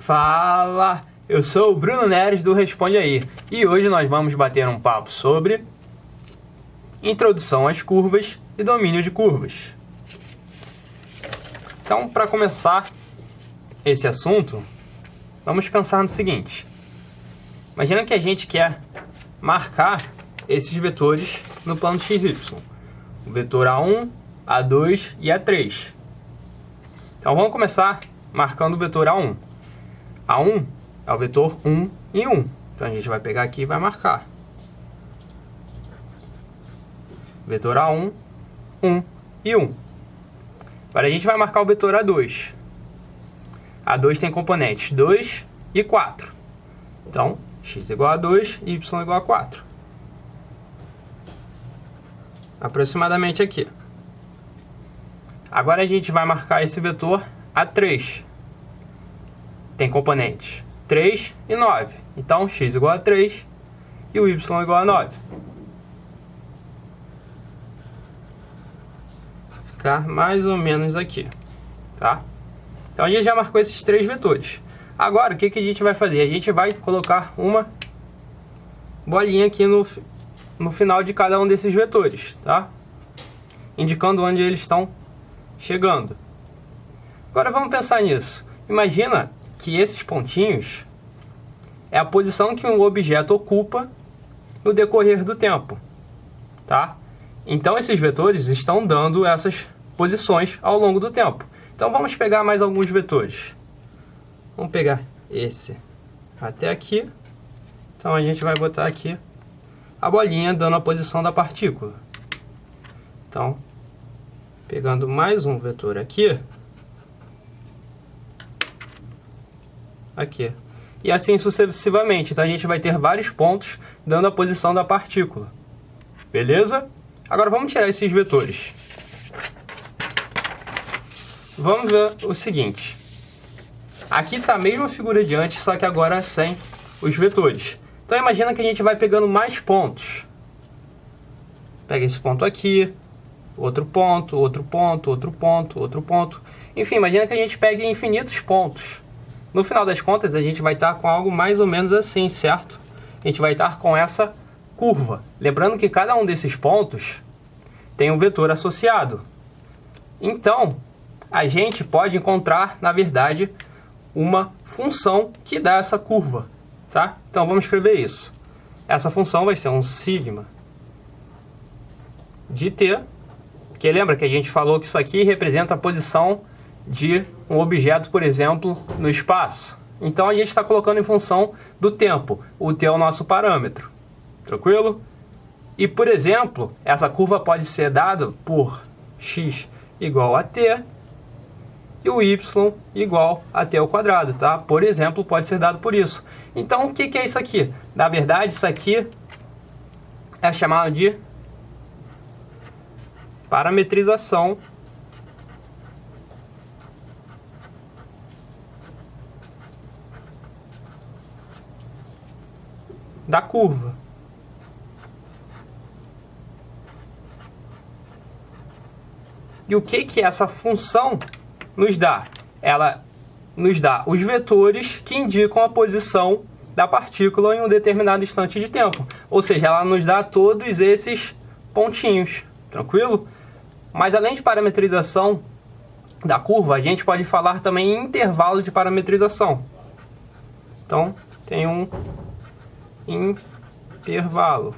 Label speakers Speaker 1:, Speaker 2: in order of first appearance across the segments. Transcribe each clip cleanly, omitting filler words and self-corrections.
Speaker 1: Fala! Eu sou o Bruno Neres do Responde Aí e hoje nós vamos bater um papo sobre introdução às curvas e domínio de curvas. Então, para começar esse assunto, vamos pensar no seguinte. Imagina que a gente quer marcar esses vetores no plano XY. O vetor A1, A2 e A3. Então vamos começar marcando o vetor A1. A1 é o vetor 1 e 1. Então a gente vai pegar aqui e vai marcar. Vetor A1, 1 e 1. Agora a gente vai marcar o vetor A2. A2 tem componentes 2 e 4. Então, x igual a 2 e y igual a 4. Aproximadamente aqui. Agora a gente vai marcar esse vetor A3. Tem componentes 3 e 9. Então, x igual a 3 e o y igual a 9. Vai ficar mais ou menos aqui, tá? Então, a gente já marcou esses três vetores. Agora, o que a gente vai fazer? A gente vai colocar uma bolinha aqui no final de cada um desses vetores, tá? Indicando onde eles estão chegando. Agora, vamos pensar nisso. Imagina que esses pontinhos é a posição que um objeto ocupa no decorrer do tempo, tá? Então esses vetores estão dando essas posições ao longo do tempo. Então vamos pegar mais alguns vetores. Vamos pegar esse até aqui. Então a gente vai botar aqui a bolinha dando a posição da partícula. Então, pegando mais um vetor aqui. Aqui. E assim sucessivamente. Então a gente vai ter vários pontos dando a posição da partícula. Beleza? Agora vamos tirar esses vetores. Vamos ver o seguinte. Aqui está a mesma figura de antes, só que agora sem os vetores. Então imagina que a gente vai pegando mais pontos. Pega esse ponto aqui, outro ponto, outro ponto, outro ponto, outro ponto. Enfim, imagina que a gente pegue infinitos pontos. No final das contas, a gente vai estar com algo mais ou menos assim, certo? A gente vai estar com essa curva. Lembrando que cada um desses pontos tem um vetor associado. Então, a gente pode encontrar, na verdade, uma função que dá essa curva, tá? Então, vamos escrever isso. Essa função vai ser um sigma de t, porque lembra que a gente falou que isso aqui representa a posição de um objeto, por exemplo, no espaço. Então a gente está colocando em função do tempo. O t é o nosso parâmetro. Tranquilo? E, por exemplo, essa curva pode ser dada por x igual a t e o y igual a t ao quadrado, tá? Por exemplo, pode ser dado por isso. Então, o que é isso aqui? Na verdade, isso aqui é chamado de parametrização da curva. E o que essa função nos dá? Ela nos dá os vetores que indicam a posição da partícula em um determinado instante de tempo. Ou seja, ela nos dá todos esses pontinhos. Tranquilo? Mas além de parametrização da curva, a gente pode falar também em intervalo de parametrização. Então, tem um intervalo.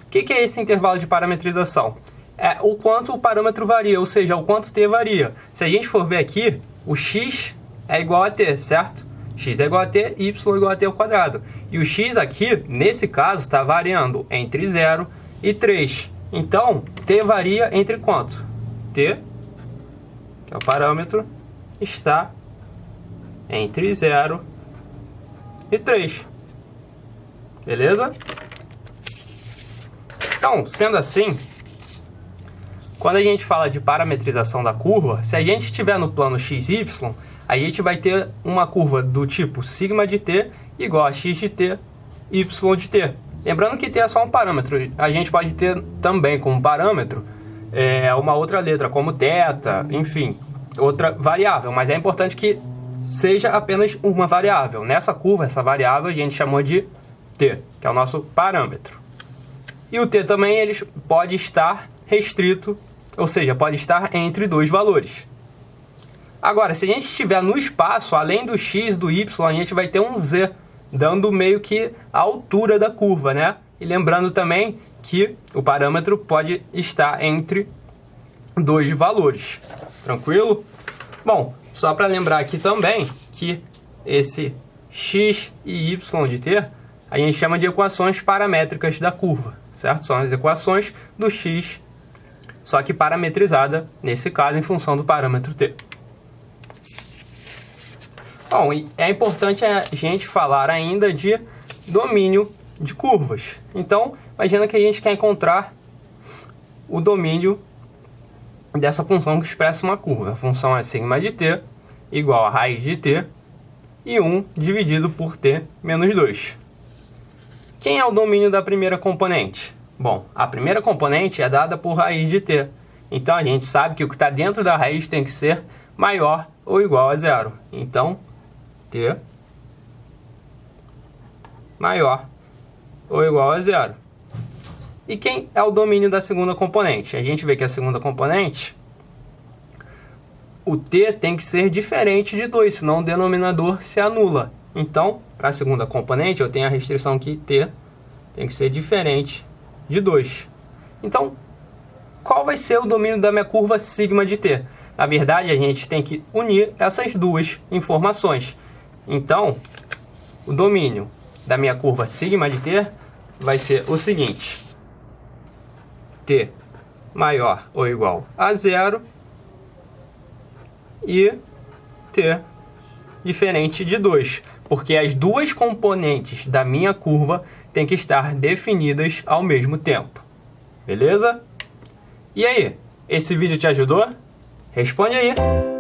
Speaker 1: O que é esse intervalo de parametrização? É o quanto o parâmetro varia, ou seja, o quanto t varia. Se a gente for ver aqui, o x é igual a t, certo? X é igual a t, y é igual a t ao quadrado. E o x aqui, nesse caso, está variando entre 0 e 3. Então, t varia entre quanto? T, que é o parâmetro, está entre 0 e 3. Beleza? Então, sendo assim, quando a gente fala de parametrização da curva, se a gente estiver no plano XY, a gente vai ter uma curva do tipo sigma de t igual a x de t, y de t. Lembrando que t é só um parâmetro. A gente pode ter também como parâmetro uma outra letra, como θ, enfim. outra variável, mas é importante que seja apenas uma variável. Nessa curva, essa variável a gente chamou de t, que é o nosso parâmetro. E o t também ele pode estar restrito, ou seja, pode estar entre dois valores. Agora, se a gente estiver no espaço, além do x e do y, a gente vai ter um z, dando meio que a altura da curva, né? E lembrando também que o parâmetro pode estar entre dois valores. Tranquilo? Bom, só para lembrar aqui também que esse x e y de t, a gente chama de equações paramétricas da curva, certo? São as equações do x, só que parametrizada, nesse caso, em função do parâmetro t. Bom, e é importante a gente falar ainda de domínio de curvas. Então, imagina que a gente quer encontrar o domínio dessa função que expressa uma curva. A função é sigma de t igual a raiz de t e 1 dividido por t menos 2. Quem é o domínio da primeira componente? Bom, a primeira componente é dada por raiz de t. Então, a gente sabe que o que está dentro da raiz tem que ser maior ou igual a zero. Então, t maior ou igual a zero. E quem é o domínio da segunda componente? A gente vê que a segunda componente, o t tem que ser diferente de 2, senão o denominador se anula. Então, para a segunda componente, eu tenho a restrição que t tem que ser diferente de 2. Então, qual vai ser o domínio da minha curva sigma de t? Na verdade, a gente tem que unir essas duas informações. Então, o domínio da minha curva sigma de t vai ser o seguinte: t maior ou igual a zero e t diferente de 2, porque as duas componentes da minha curva têm que estar definidas ao mesmo tempo. Beleza? E aí, esse vídeo te ajudou? Responde aí!